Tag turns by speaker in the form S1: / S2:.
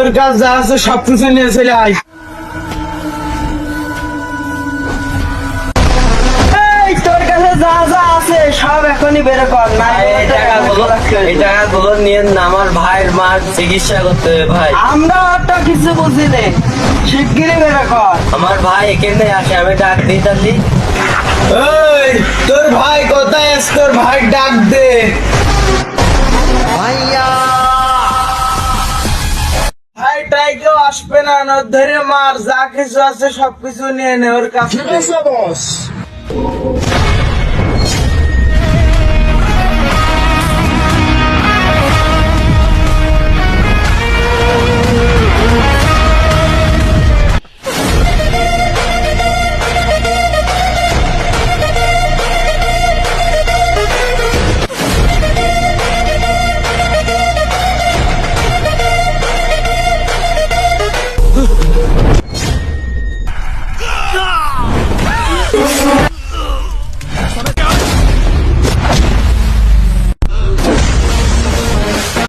S1: তোর কাছে যা আছে সবকিছু নিয়ে চলে আয়।
S2: তোর কাছে যা যা আছে সব এখনই বের কর না।
S3: এই টাকাগুলো নিয়ে না, আমার ভাইয়ের মার চিকিৎসা করতে হবে ভাই।
S2: আমরা একটা কিছু বুঝি নে, শিগগিরই বের কর।
S3: আমার ভাই এখানে আসে, আমি ডাক দিই তালি।
S1: এই তোর ভাই কোথায় আছে? তোর ভাই ডাক দে। ভাই টাই কেউ আসবে না, নদ ধরে মার, যা কিছু আছে সবকিছু নিয়ে নে ওর কাছে।